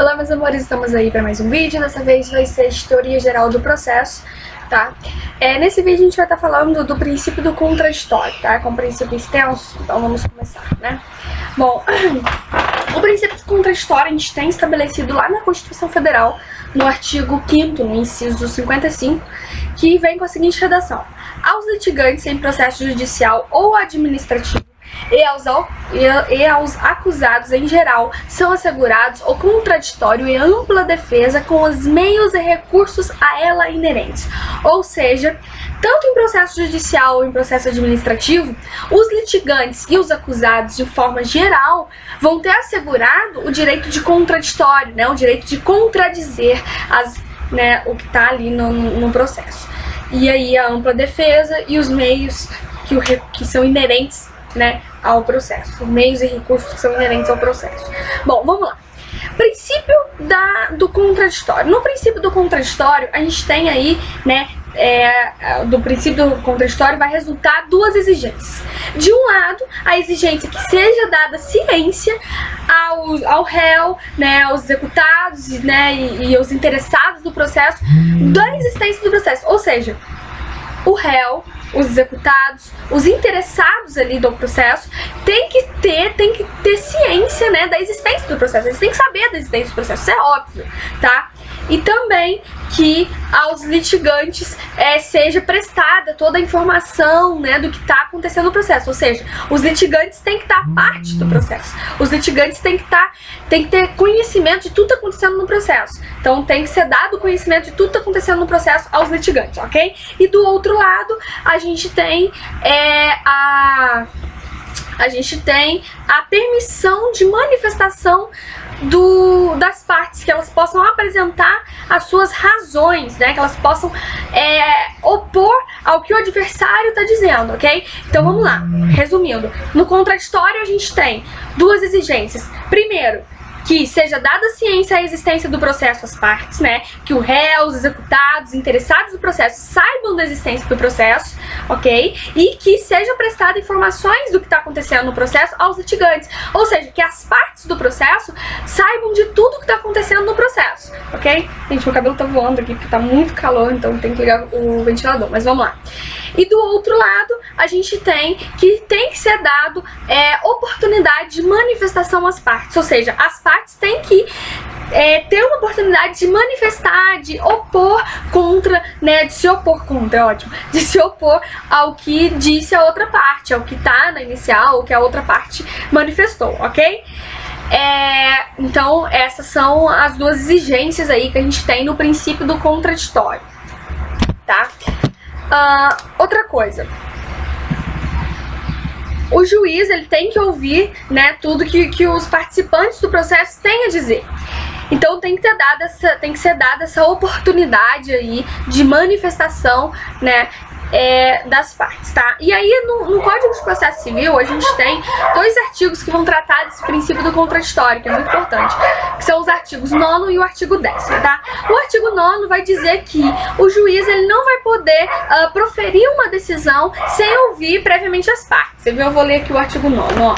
Olá, meus amores, estamos aí para mais um vídeo. Dessa vez vai ser de teoria geral do processo, tá? Nesse vídeo a gente vai estar falando do princípio do contraditório, tá? É um princípio extenso, então vamos começar, né? Bom, o princípio do contraditório a gente tem estabelecido lá na Constituição Federal, no artigo 5º, no inciso 55, que vem com a seguinte redação: aos litigantes em processo judicial ou administrativo e aos acusados em geral são assegurados o contraditório e ampla defesa com os meios e recursos a ela inerentes. Ou seja, tanto em processo judicial ou em processo administrativo, os litigantes e os acusados, de forma geral, vão ter assegurado o direito de contraditório, né, o direito de contradizer o que está ali no processo. E aí a ampla defesa e os meios que são inerentes, né, ao processo, meios e recursos que são inerentes ao processo. Bom, vamos lá. Princípio do contraditório. No princípio do contraditório, a gente tem aí, né, do princípio do contraditório vai resultar duas exigências. De um lado, a exigência que seja dada ciência ao réu, né, aos executados, né, e aos interessados do processo, da existência do processo. Ou seja, o réu, os executados, os interessados ali do processo tem que ter ciência, né, da existência do processo. Eles têm que saber da existência do processo, isso é óbvio, tá? E também que aos litigantes seja prestada toda a informação, né, do que está acontecendo no processo. Ou seja, os litigantes têm que estar parte do processo. Os litigantes têm que ter conhecimento de tudo que está acontecendo no processo. Então tem que ser dado conhecimento de tudo que está acontecendo no processo aos litigantes, ok? E do outro lado, a gente tem a permissão de manifestação das partes, que elas possam apresentar as suas razões, né, que elas possam opor ao que o adversário está dizendo, ok? Então vamos lá, resumindo, no contraditório a gente tem duas exigências. Primeiro, que seja dada ciência à existência do processo às partes, né? Que o réu, os executados, interessados no processo saibam da existência do processo, ok? E que seja prestada informações do que está acontecendo no processo aos litigantes. Ou seja, que as partes do processo saibam de tudo que está acontecendo no processo, ok? Gente, meu cabelo tá voando aqui porque tá muito calor, então tem que ligar o ventilador, mas vamos lá. E do outro lado, a gente tem que ser dado oportunidade de manifestação às partes, ou seja, as partes têm que ter uma oportunidade de manifestar, de opor contra, né, de se opor contra, ótimo, de se opor ao que disse a outra parte, ao que tá na inicial, ou que a outra parte manifestou, ok? Então, essas são as duas exigências aí que a gente tem no princípio do contraditório, tá? Outra coisa, o juiz ele tem que ouvir, né, tudo que os participantes do processo têm a dizer. Então tem que ser dada essa oportunidade aí de manifestação, né, das partes, tá? E aí no Código de Processo Civil a gente tem dois artigos que vão tratar desse princípio do contraditório, que é muito importante, que são os artigos 9º e o artigo 10º, tá? O artigo 9º vai dizer que o juiz ele não vai poder proferir uma decisão sem ouvir previamente as partes. Eu vou ler aqui o artigo 9º, ó.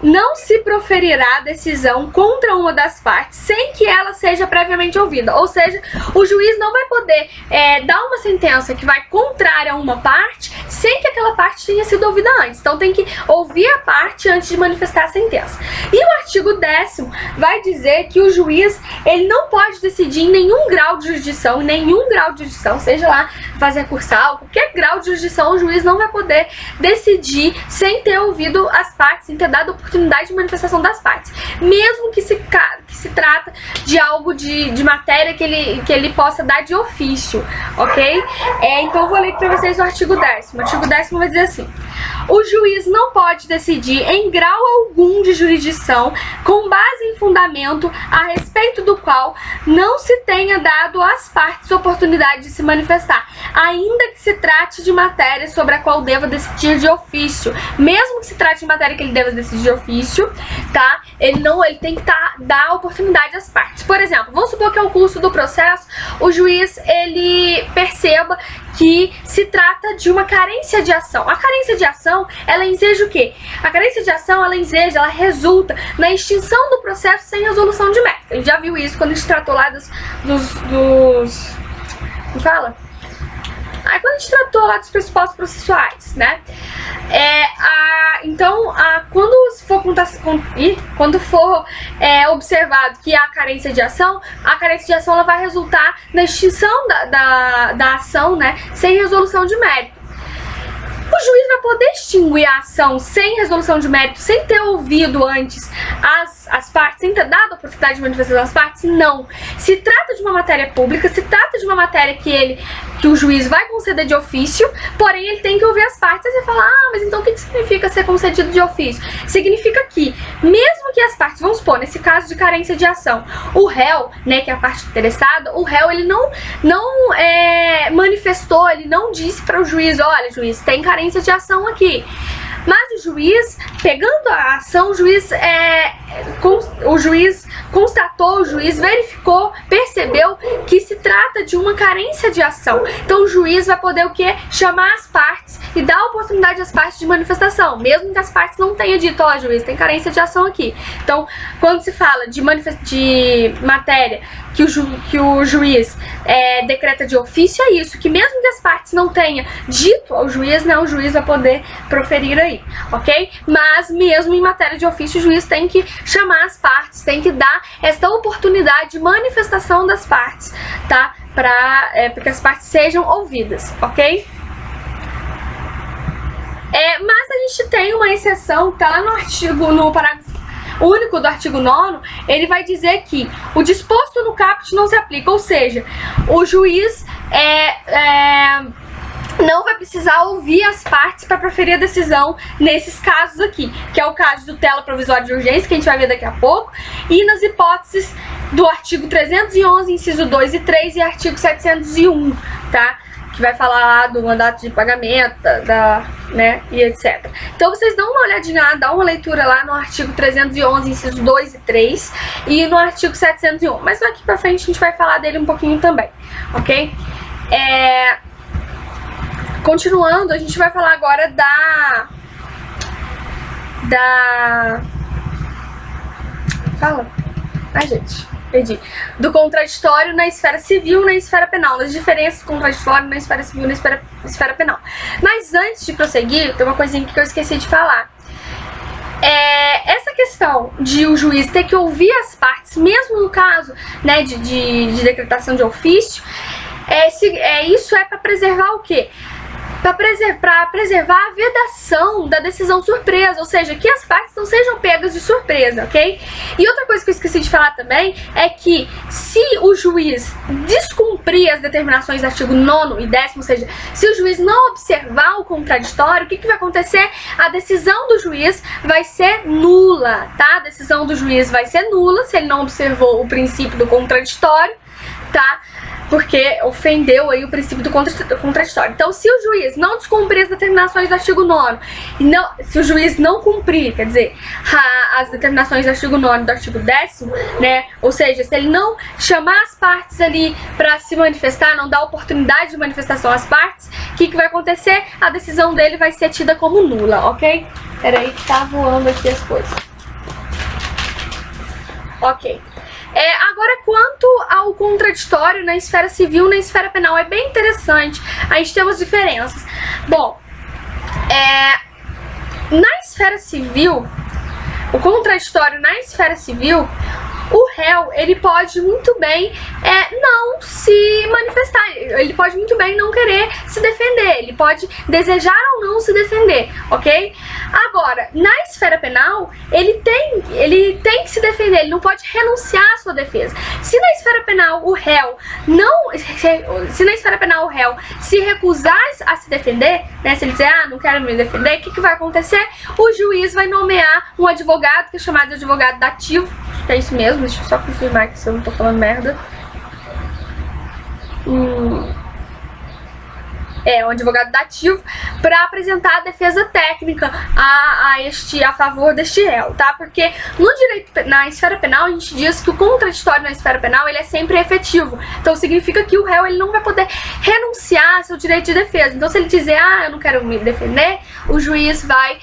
Não se proferirá decisão contra uma das partes sem que ela seja previamente ouvida. Ou seja, o juiz não vai poder dar uma sentença que vai contrária a uma parte sem que aquela parte tenha sido ouvida antes. Então tem que ouvir a parte antes de manifestar a sentença. E o artigo 10º vai dizer que o juiz ele não pode decidir em nenhum grau de jurisdição, seja lá fazer cursal, qualquer grau de jurisdição, o juiz não vai poder decidir sem ter ouvido as partes, sem ter dado oportunidade de manifestação das partes, mesmo que se trata de algo de matéria que ele possa dar de ofício, ok? Então eu vou ler aqui para vocês o artigo 10º. O artigo 10º vai dizer assim: o juiz não pode decidir em grau algum de jurisdição com base em fundamento a respeito do qual não se tenha dado às partes oportunidade de se manifestar, ainda que se trate de matéria sobre a qual deva decidir de ofício. Mesmo que se trate de matéria que ele deva decidir de ofício, tá? Ele tem que dar oportunidade às partes. Por exemplo, vamos supor que ao curso do processo o juiz ele perceba que se trata de uma carência de ação. A carência de ação, ela enseja o quê? A carência de ação, ela resulta na extinção do processo sem resolução de mérito. A gente já viu isso quando a gente tratou lá como fala? Quando a gente tratou lá dos pressupostos processuais, né? Então, quando for observado que há carência de ação, a carência de ação ela vai resultar na extinção da ação, né? Sem resolução de mérito. O juiz vai poder extinguir a ação sem resolução de mérito, sem ter ouvido antes as partes, sem ter dado a oportunidade de manifestação às partes? Não. Se trata de uma matéria pública, se trata de uma matéria que o juiz vai conceder de ofício, porém ele tem que ouvir as partes. Aí você fala, mas então o que significa ser concedido de ofício? Significa que, mesmo que as partes, vamos supor, nesse caso de carência de ação, o réu, né, que é a parte interessada, o réu, ele não manifestou, ele não disse para o juiz, olha, juiz, tem carência de ação aqui. Mas o juiz, pegando a ação, o juiz constatou, o juiz verificou, percebeu que se trata de uma carência de ação. Então o juiz vai poder o quê? Chamar as partes e dar a oportunidade às partes de manifestação, mesmo que as partes não tenham dito, ó, juiz, tem carência de ação aqui. Então, quando se fala de matéria que o juiz decreta de ofício, é isso, que mesmo que as partes não tenham dito ao juiz, né, o juiz vai poder proferir aí, ok? Mas mesmo em matéria de ofício, o juiz tem que chamar as partes, tem que dar esta oportunidade de manifestação das partes, tá? Para que as partes sejam ouvidas, ok? Mas a gente tem uma exceção, tá lá no parágrafo único do artigo 9º, ele vai dizer que o disposto no caput não se aplica, ou seja, o juiz não vai precisar ouvir as partes para proferir a decisão nesses casos aqui, que é o caso do tutela provisória de urgência, que a gente vai ver daqui a pouco, e nas hipóteses do artigo 311, inciso 2 e 3 e artigo 701, tá? Que vai falar lá do mandato de pagamento, né, e etc. Então vocês dão uma olhadinha lá, dá uma leitura lá no artigo 311, inciso 2 e 3 e no artigo 701. Mas daqui pra frente a gente vai falar dele um pouquinho também, ok? Continuando, a gente vai falar agora Fala. Ai, gente, perdi. Do contraditório na esfera civil e na esfera penal. As diferenças do contraditório na esfera civil e na esfera penal. Mas antes de prosseguir, tem uma coisinha que eu esqueci de falar. Essa questão de o juiz ter que ouvir as partes, mesmo no caso, né, de decretação de ofício, isso é para preservar o quê? Para preservar a vedação da decisão surpresa, ou seja, que as partes não sejam pegas de surpresa, ok? E outra coisa que eu esqueci de falar também é que se o juiz descumprir as determinações do artigo 9º e 10º, ou seja, se o juiz não observar o contraditório, o que vai acontecer? A decisão do juiz vai ser nula, tá? A decisão do juiz vai ser nula se ele não observou o princípio do contraditório, tá? Porque ofendeu aí o princípio do contraditório. Então, se o juiz não descumprir as determinações do artigo 9º, se o juiz não cumprir, quer dizer, as determinações do artigo 9º e do artigo 10º, né, ou seja, se ele não chamar as partes ali para se manifestar, não dar oportunidade de manifestação às partes, o que vai acontecer? A decisão dele vai ser tida como nula, ok? Peraí que tá voando aqui as coisas. Ok. Agora, quanto ao contraditório na esfera civil e na esfera penal, é bem interessante, a gente tem umas diferenças. Bom, na esfera civil, o contraditório na esfera civil, o réu, ele pode muito bem não se manifestar, ele pode muito bem não querer se defender, ele pode desejar ou não se defender, ok? Agora, na esfera penal, ele tem que se defender, ele não pode renunciar à sua defesa. Se na esfera penal o réu se recusar a se defender, né, se ele dizer, não quero me defender, o que vai acontecer? O juiz vai nomear um advogado, que é chamado de advogado dativo, que é isso mesmo, deixa eu só confirmar aqui se eu não tô falando merda. um advogado dativo, para apresentar a defesa técnica a favor deste réu, tá? Porque no direito, na esfera penal, a gente diz que o contraditório na esfera penal ele é sempre efetivo. Então significa que o réu ele não vai poder renunciar ao seu direito de defesa. Então se ele dizer, eu não quero me defender, o juiz vai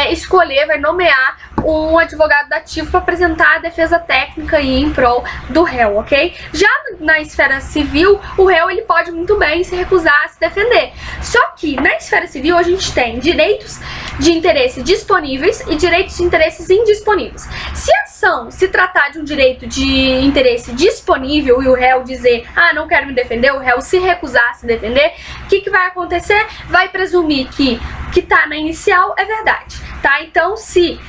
escolher, vai nomear um advogado dativo para apresentar a defesa técnica aí em prol do réu, ok? Já na esfera civil, o réu ele pode muito bem se recusar a se defender. Só que na esfera civil a gente tem direitos de interesse disponíveis e direitos de interesses indisponíveis. Se a ação se tratar de um direito de interesse disponível e o réu dizer, não quero me defender, o réu se recusar a se defender, o que vai acontecer? Vai presumir que o que está na inicial é verdade, tá? Então, se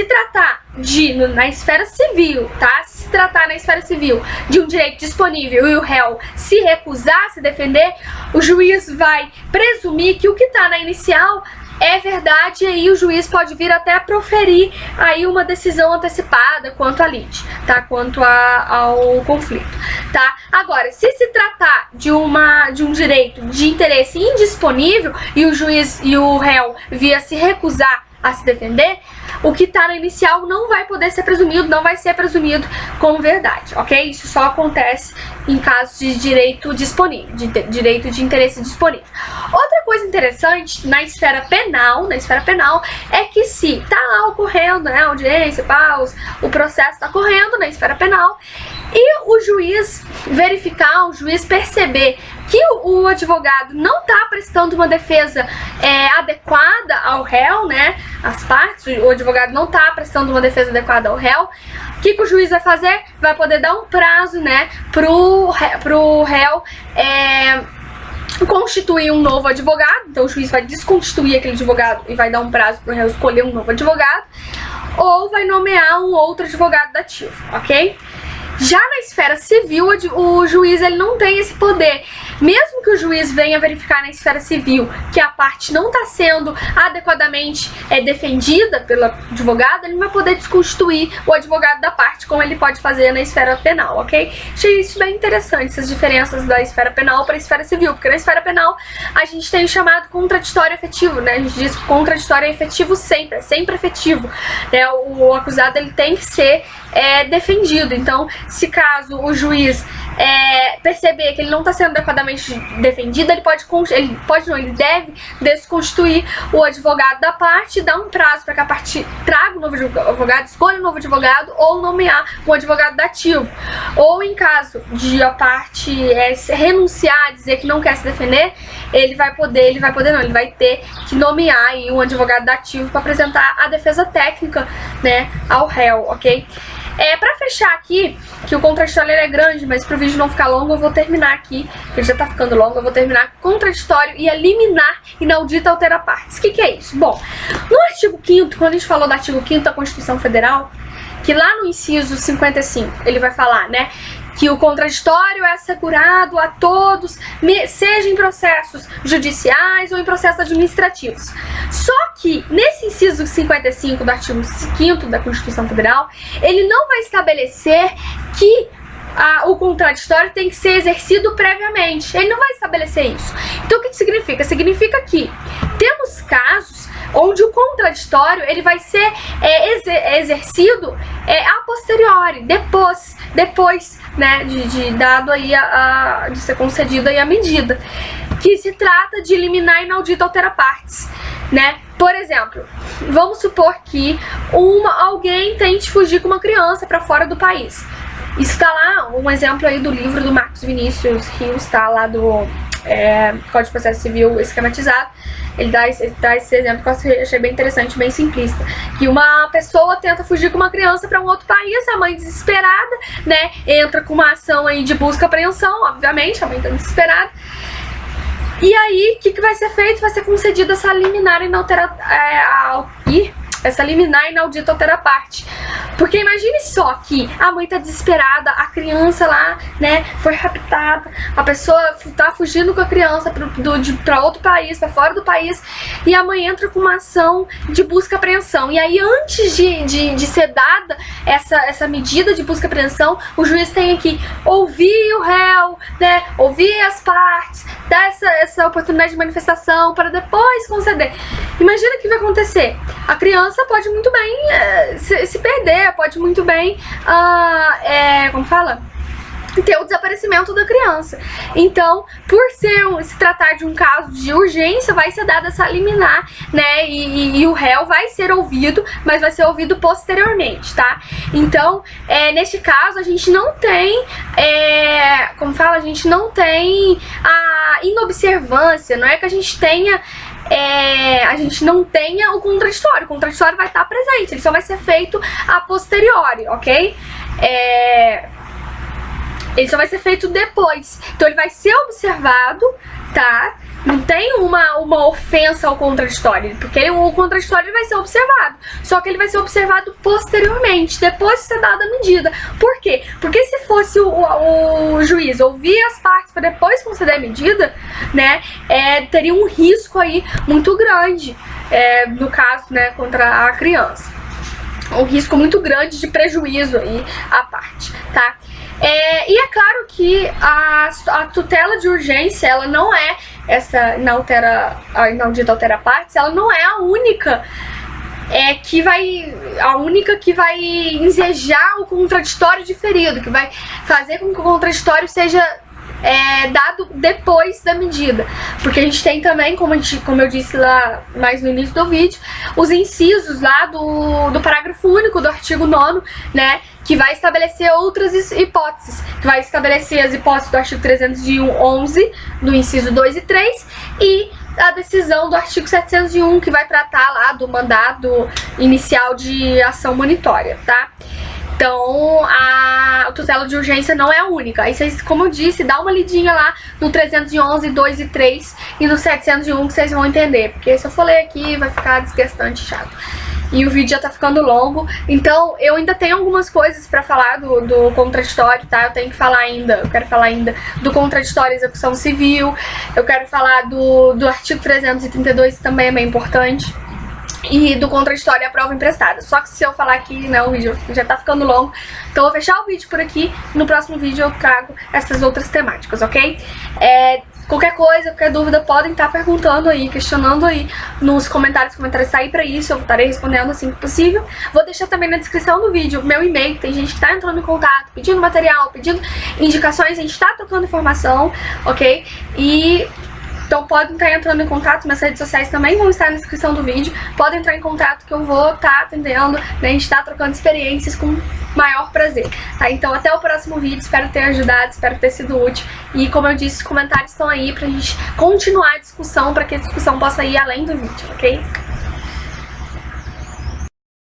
tratar na esfera civil, tá? Se tratar na esfera civil de um direito disponível e o réu se recusar a se defender, o juiz vai presumir que o que está na inicial é verdade, e aí o juiz pode vir até a proferir aí uma decisão antecipada quanto à lide, tá? Quanto ao conflito, tá? Agora, se tratar de um direito de interesse indisponível e o juiz e o réu vir a se recusar a se defender, o que está na inicial não vai poder ser presumido, não vai ser presumido como verdade, ok? Isso só acontece em casos de direito disponível, de direito de interesse disponível. Outra coisa interessante na esfera penal, é que se tá lá ocorrendo, né, a audiência, o processo está correndo na esfera penal e o juiz verificar, o juiz perceber que o advogado não está prestando uma defesa adequada ao réu, né, as partes, o advogado não está prestando uma defesa adequada ao réu, o que o juiz vai fazer? Vai poder dar um prazo, né, pro réu constituir um novo advogado. Então o juiz vai desconstituir aquele advogado e vai dar um prazo para o réu escolher um novo advogado, ou vai nomear um outro advogado dativo, ok? Já na esfera civil, o juiz ele não tem esse poder. Mesmo que o juiz venha verificar na esfera civil que a parte não está sendo adequadamente defendida pelo advogado, ele não vai poder desconstituir o advogado da parte, como ele pode fazer na esfera penal, ok? Achei isso bem interessante, essas diferenças da esfera penal para a esfera civil, porque na esfera penal a gente tem o chamado contraditório efetivo, né? A gente diz que contraditório é efetivo sempre, é sempre efetivo, né? O acusado ele tem que ser defendido. Então, se caso o juiz perceber que ele não está sendo adequadamente defendido, ele deve desconstituir o advogado da parte, dar um prazo para que a parte traga um novo advogado, escolha um novo advogado ou nomear um advogado dativo. Ou em caso de a parte renunciar, dizer que não quer se defender, ele vai ter que nomear aí um advogado dativo para apresentar a defesa técnica, né, ao réu, ok? Pra fechar aqui, que o contraditório é grande, mas pro vídeo não ficar longo, eu vou terminar aqui, ele já tá ficando longo, eu vou terminar com contraditório e a liminar inaudita altera partes. O que é isso? Bom, no artigo 5º, quando a gente falou do artigo 5º da Constituição Federal, que lá no inciso 55, ele vai falar, né, que o contraditório é assegurado a todos, seja em processos judiciais ou em processos administrativos. Só que, nesse inciso 55 do artigo 5º da Constituição Federal, ele não vai estabelecer que o contraditório tem que ser exercido previamente. Ele não vai estabelecer isso. Então, o que significa? Significa que temos casos onde o contraditório ele vai ser exercido a posteriori, depois, né, de dado aí de ser concedida aí a medida, que se trata de liminar inaudita altera partes, né? Por exemplo, vamos supor que alguém tente fugir com uma criança para fora do país. Isso está lá, um exemplo aí do livro do Marcos Vinícius Rios, está lá do Código de Processo Civil esquematizado. Ele dá esse exemplo que eu achei bem interessante, bem simplista. Que uma pessoa tenta fugir com uma criança para um outro país, a mãe desesperada, né, entra com uma ação aí de busca e apreensão, obviamente, a mãe está desesperada. E aí, o que vai ser feito? Vai ser concedida essa liminar inaudita altera parte. Porque imagine só que a mãe tá desesperada, a criança lá, né, foi raptada, a pessoa tá fugindo com a criança pra outro país, pra fora do país, e a mãe entra com uma ação de busca e apreensão. E aí, antes de ser dada essa medida de busca e apreensão, o juiz tem que ouvir o réu, né, ouvir as partes, dar essa oportunidade de manifestação para depois conceder. Imagina o que vai acontecer. A criança pode muito bem se perder, pode muito bem, como fala? Ter o desaparecimento da criança. Então, por se tratar de um caso de urgência, vai ser dada essa liminar, né, e o réu vai ser ouvido, mas vai ser ouvido posteriormente, tá? Então, neste caso, a gente não tem, como fala, a gente não tem a inobservância, não é que a gente tenha a gente não tenha o contraditório vai estar presente, ele só vai ser feito a posteriori, ok? Ele só vai ser feito depois, então ele vai ser observado, tá? Não tem uma ofensa ao contraditório, porque o contraditório vai ser observado, só que ele vai ser observado posteriormente, depois de ser dada a medida. Por quê? Porque se fosse o juiz ouvir as partes para depois conceder a medida, né, teria um risco aí muito grande, no caso, né, contra a criança. Um risco muito grande de prejuízo aí à parte, tá? E é claro que a tutela de urgência, ela não é essa inaudita altera partes, ela não é a única que vai ensejar o contraditório diferido, que vai fazer com que o contraditório seja dado depois da medida, porque a gente tem também, como eu disse lá mais no início do vídeo, os incisos lá do parágrafo único do artigo 9º, né, que vai estabelecer outras hipóteses, que vai estabelecer as hipóteses do artigo 311, do inciso 2 e 3, e a decisão do artigo 701, que vai tratar lá do mandado inicial de ação monitória, tá? Então, a tutela de urgência não é a única. Aí vocês, como eu disse, dá uma lidinha lá no 311, 2 e 3 e no 701 que vocês vão entender. Porque se eu for ler aqui, vai ficar desgastante e chato. E o vídeo já tá ficando longo. Então, eu ainda tenho algumas coisas pra falar do contraditório, tá? Eu quero falar ainda do contraditório à execução civil. Eu quero falar do artigo 332, que também é bem importante. E do contraditório à prova emprestada. Só que se eu falar aqui, né, o vídeo já tá ficando longo, então eu vou fechar o vídeo por aqui. No próximo vídeo eu trago essas outras temáticas, ok? Qualquer coisa, qualquer dúvida, podem estar perguntando aí, questionando aí nos comentários. Comentários saem pra isso, eu estarei respondendo assim que possível. Vou deixar também na descrição do vídeo meu e-mail, tem gente que tá entrando em contato, pedindo material, pedindo indicações, a gente tá trocando informação, ok? Então podem estar entrando em contato, minhas redes sociais também vão estar na descrição do vídeo. Podem entrar em contato que eu vou estar atendendo, né? A gente está trocando experiências com maior prazer, tá? Então até o próximo vídeo, espero ter ajudado, espero ter sido útil. E como eu disse, os comentários estão aí pra gente continuar a discussão, para que a discussão possa ir além do vídeo, ok?